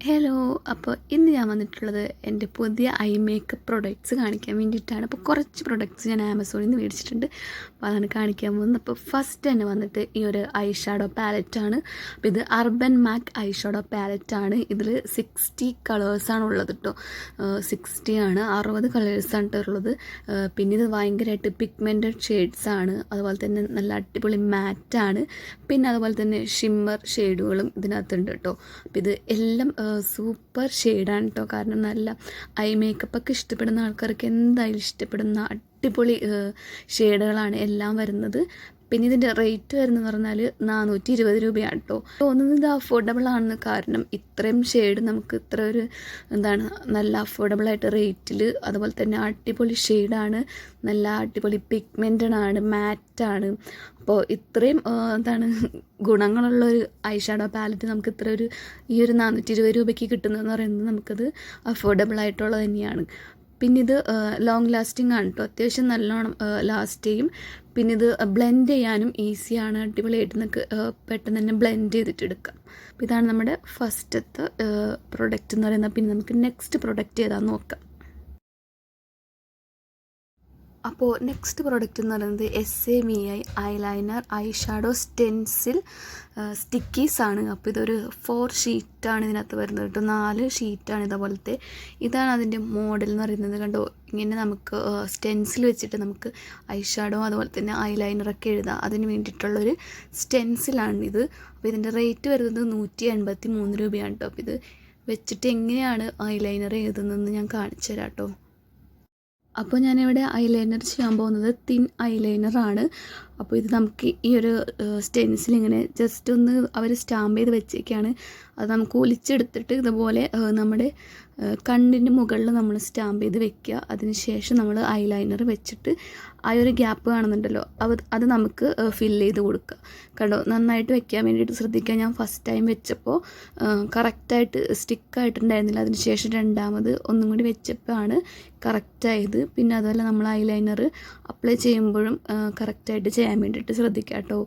Hello. അപ്പോൾ ഇന്ന് ഞാൻ വന്നിട്ടുള്ളത് എൻ്റെ പുതിയ ഐ മേക്കപ്പ് പ്രൊഡക്ട്സ് കാണിക്കാൻ വേണ്ടിയിട്ടാണ്. അപ്പോൾ കുറച്ച് പ്രൊഡക്ട്സ് ഞാൻ ആമസോണിൽ നിന്ന് മേടിച്ചിട്ടുണ്ട്. അപ്പോൾ അതാണ് കാണിക്കാൻ പോകുന്നത്. അപ്പോൾ ഫസ്റ്റ് തന്നെ വന്നിട്ട് ഈ ഒരു ഐ ഷാഡോ പാലറ്റാണ്. അപ്പോൾ ഇത് അർബൻ മാക് ഐ ഷാഡോ പാലറ്റാണ്. ഇതിൽ 60 കളേഴ്സാണ് ഉള്ളത് കേട്ടോ. 60 ആണ്, 60 കളേഴ്സാണ് ഉള്ളത്. പിന്നെ ഇത് ഭയങ്കരമായിട്ട് പിഗ്മെൻറ്റഡ് ഷെയ്ഡ്സാണ്. അതുപോലെ തന്നെ നല്ല അടിപൊളി മാറ്റാണ്. പിന്നെ അതുപോലെ തന്നെ ഷിമ്മർ ഷെയ്ഡുകളും ഇതിനകത്തുണ്ട് കേട്ടോ. അപ്പോൾ ഇത് എല്ലാം സൂപ്പർ ഷെയ്ഡാണ് കേട്ടോ. കാരണം നല്ല ഐ മേക്കപ്പൊക്കെ ഇഷ്ടപ്പെടുന്ന ആൾക്കാർക്ക് എന്തായാലും ഇഷ്ടപ്പെടുന്ന അടിപൊളി ഷെയ്ഡുകളാണ് എല്ലാം വരുന്നത്. പിന്നെ ഇതിൻ്റെ റേറ്റ് വരുന്നതെന്ന് പറഞ്ഞാൽ 420 രൂപയാണ് കേട്ടോ. തോന്നുന്നത് ഇത് അഫോർഡബിൾ ആണെന്ന്. കാരണം ഇത്രയും ഷെയ്ഡ് നമുക്ക് ഇത്ര ഒരു നല്ല അഫോർഡബിളായിട്ട് റേറ്റിൽ, അതുപോലെ തന്നെ അടിപൊളി ഷെയ്ഡാണ്, നല്ല അടിപൊളി പിഗ്മെൻറ്റഡ് ആണ്, മാറ്റാണ്. അപ്പോൾ ഇത്രയും ഗുണങ്ങളുള്ളൊരു ഐ ഷാഡോ പാലറ്റ് നമുക്ക് ഈ ഒരു 420 രൂപയ്ക്ക് കിട്ടുന്നതെന്ന് പറയുന്നത് നമുക്കത് അഫോർഡബിൾ ആയിട്ടുള്ളത് തന്നെയാണ്. പിന്നെ ഇത് ലോങ് ലാസ്റ്റിംഗ് ആണ് കേട്ടോ. അത്യാവശ്യം നല്ലോണം ലാസ്റ്റ് ചെയ്യും. പിന്നെ ഇത് ബ്ലെൻഡ് ചെയ്യാനും ഈസിയാണ്. അടിപൊളിയായിട്ട് നമുക്ക് പെട്ടെന്ന് തന്നെ ബ്ലെൻഡ് ചെയ്തിട്ട് എടുക്കാം. അപ്പോൾ ഇതാണ് നമ്മുടെ ഫസ്റ്റത്തെ പ്രൊഡക്റ്റ് എന്ന് പറയുന്നത്. പിന്നെ നമുക്ക് നെക്സ്റ്റ് പ്രൊഡക്റ്റ് ഏതാണെന്ന് നോക്കാം. അപ്പോൾ നെക്സ്റ്റ് പ്രോഡക്റ്റ് എന്ന് പറയുന്നത് SAMI eyeliner eye shadow stencil സ്റ്റിക്കീസാണ്. അപ്പോൾ ഇതൊരു 4 ഷീറ്റാണ് ഇതിനകത്ത് വരുന്നത് കേട്ടോ. 4 ഷീറ്റാണ് ഇതേപോലത്തെ. ഇതാണ് അതിൻ്റെ മോഡൽ എന്ന് പറയുന്നത്. കണ്ടോ, ഇങ്ങനെ നമുക്ക് സ്റ്റെൻസിൽ വെച്ചിട്ട് നമുക്ക് ഐ ഷാഡോ അതുപോലെ തന്നെ ഐലൈനറൊക്കെ എഴുതാം. അതിന് വേണ്ടിയിട്ടുള്ളൊരു സ്റ്റെൻസിലാണിത്. അപ്പോൾ ഇതിൻ്റെ റേറ്റ് വരുന്നത് 183 രൂപയാണ് കേട്ടോ. അപ്പോൾ ഇത് വെച്ചിട്ട് എങ്ങനെയാണ് ഐലൈനർ എഴുതുന്നതെന്ന് ഞാൻ കാണിച്ചു തരാം കേട്ടോ. അപ്പോൾ ഞാനിവിടെ ഐലൈനർ ചെയ്യാൻ പോകുന്നത് തിൻ ഐലൈനറാണ്. അപ്പോൾ ഇത് നമുക്ക് ഈ ഒരു സ്റ്റെൻസിൽ ഇങ്ങനെ ജസ്റ്റ് ഒന്ന് അവർ സ്റ്റാമ്പ് ചെയ്ത് വെച്ചേക്കാണ്. അത് നമുക്ക് ഒലിച്ചെടുത്തിട്ട് ഇതുപോലെ നമ്മുടെ കണ്ണിൻ്റെ മുകളിൽ നമ്മൾ സ്റ്റാമ്പ് ചെയ്ത് വെക്കുക. അതിനുശേഷം നമ്മൾ ഐലൈനർ വെച്ചിട്ട് ആ ഒരു ഗ്യാപ്പ് കാണുന്നുണ്ടല്ലോ, അത് നമുക്ക് ഫില്ല് ചെയ്ത് കൊടുക്കുക. കണ്ടോ, നന്നായിട്ട് വെക്കാൻ വേണ്ടിയിട്ട് ശ്രദ്ധിക്കുക. ഞാൻ ഫസ്റ്റ് ടൈം വെച്ചപ്പോൾ കറക്റ്റായിട്ട് സ്റ്റിക്കായിട്ടുണ്ടായിരുന്നില്ല. അതിനുശേഷം രണ്ടാമത് ഒന്നും കൂടി വെച്ചപ്പോഴാണ് കറക്റ്റായത്. പിന്നെ അതുപോലെ നമ്മൾ ഐലൈനർ അപ്ലൈ ചെയ്യുമ്പോഴും കറക്റ്റായിട്ട് ചെയ്യാൻ വേണ്ടിയിട്ട് ശ്രദ്ധിക്കുക കേട്ടോ.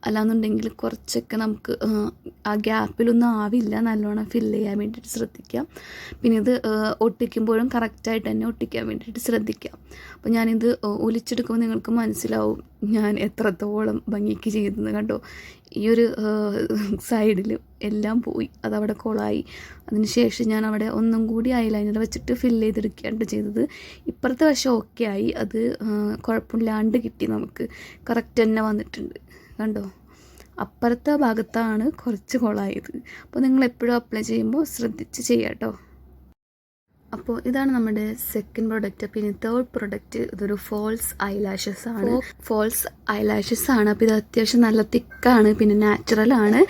അല്ലാന്നുണ്ടെങ്കിൽ കുറച്ചൊക്കെ നമുക്ക് ആ ഗ്യാപ്പിലൊന്നും ആവില്ല. നല്ലോണം ഫില്ല് ചെയ്യാൻ വേണ്ടിയിട്ട് ശ്രദ്ധിക്കാം. പിന്നെ ഇത് ഒട്ടിക്കുമ്പോഴും കറക്റ്റായിട്ട് തന്നെ ഒട്ടിക്കാൻ വേണ്ടിയിട്ട് ശ്രദ്ധിക്കാം. അപ്പോൾ ഞാനിത് ഒലിച്ചെടുക്കുമ്പോൾ നിങ്ങൾക്ക് മനസ്സിലാവും ഞാൻ എത്രത്തോളം ഭംഗിക്ക് ചെയ്തെന്ന്. കണ്ടോ, ഈ ഒരു സൈഡിൽ എല്ലാം പോയി, അതവിടെ കൊളായി. അതിനുശേഷം ഞാൻ അവിടെ ഒന്നും കൂടി ഐലൈനർ വെച്ചിട്ട് ഫില്ല് ചെയ്തെടുക്കുകയാണ് ചെയ്തത്. ഇപ്പുറത്തെ വശം ഓക്കെ ആയി, അത് കുഴപ്പമില്ലാണ്ട് കിട്ടി, നമുക്ക് കറക്റ്റ് തന്നെ വന്നിട്ടുണ്ട്. കണ്ടോ, അപ്പുറത്തെ ഭാഗത്താണ് കുറച്ച് കൊളായത്. അപ്പോൾ നിങ്ങൾ എപ്പോഴും അപ്ലൈ ചെയ്യുമ്പോൾ ശ്രദ്ധിച്ച് ചെയ്യാം കേട്ടോ. അപ്പോൾ ഇതാണ് നമ്മുടെ സെക്കൻഡ് പ്രൊഡക്റ്റ്. പിന്നെ തേർഡ് പ്രൊഡക്റ്റ് ഇതൊരു ഫോൾസ് ഐലാഷസ് ആണ്. അപ്പോൾ ഇത് അത്യാവശ്യം നല്ല തിക്കാണ്, പിന്നെ നാച്ചുറലാണ്,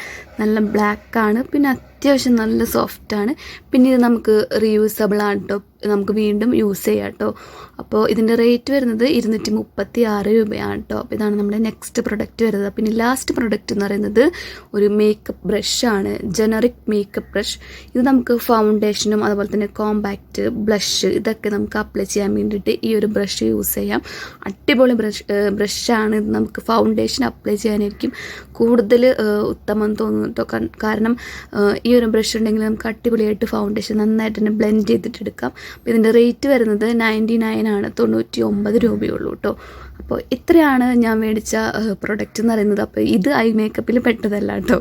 നല്ല ബ്ലാക്കാണ്, പിന്നെ അത്യാവശ്യം നല്ല സോഫ്റ്റാണ്. പിന്നെ ഇത് നമുക്ക് റീയൂസബിൾ ആണ് കേട്ടോ. നമുക്ക് വീണ്ടും യൂസ് ചെയ്യാം കേട്ടോ. അപ്പോൾ ഇതിൻ്റെ റേറ്റ് വരുന്നത് 236 രൂപയാണ് കേട്ടോ. അപ്പോൾ ഇതാണ് നമ്മുടെ നെക്സ്റ്റ് പ്രൊഡക്റ്റ് വരുന്നത്. പിന്നെ ലാസ്റ്റ് പ്രൊഡക്റ്റ് എന്ന് പറയുന്നത് ഒരു മേക്കപ്പ് ബ്രഷാണ്, ജനറിക് മേക്കപ്പ് ബ്രഷ്. ഇത് നമുക്ക് ഫൗണ്ടേഷനും അതുപോലെ തന്നെ കോമ്പാക്റ്റ്, ബ്ലഷ് ഇതൊക്കെ നമുക്ക് അപ്ലൈ ചെയ്യാൻ വേണ്ടിയിട്ട് ഈ ഒരു ബ്രഷ് യൂസ് ചെയ്യാം. അടിപൊളി ബ്രഷാണ്. ഇത് നമുക്ക് ഫൗണ്ടേഷൻ അപ്ലൈ ചെയ്യാനായിരിക്കും കൂടുതൽ ഉത്തമം തോന്നുന്നു കേട്ടോ. കാരണം ഈ ഒരു ബ്രഷ് ഉണ്ടെങ്കിൽ നമുക്ക് അടിപൊളിയായിട്ട് ഫൗണ്ടേഷൻ നന്നായിട്ട് തന്നെ ബ്ലെൻഡ് ചെയ്തിട്ട് എടുക്കാം. അപ്പോൾ ഇതിൻ്റെ റേറ്റ് വരുന്നത് 99 ആണ്, 99 രൂപയുള്ളൂ കേട്ടോ. അപ്പോൾ ഇത്രയാണ് ഞാൻ മേടിച്ച പ്രൊഡക്റ്റ് എന്ന് പറയുന്നത്. അപ്പോൾ ഇത് ഐ മേക്കപ്പിൽ പെട്ടതല്ല കേട്ടോ.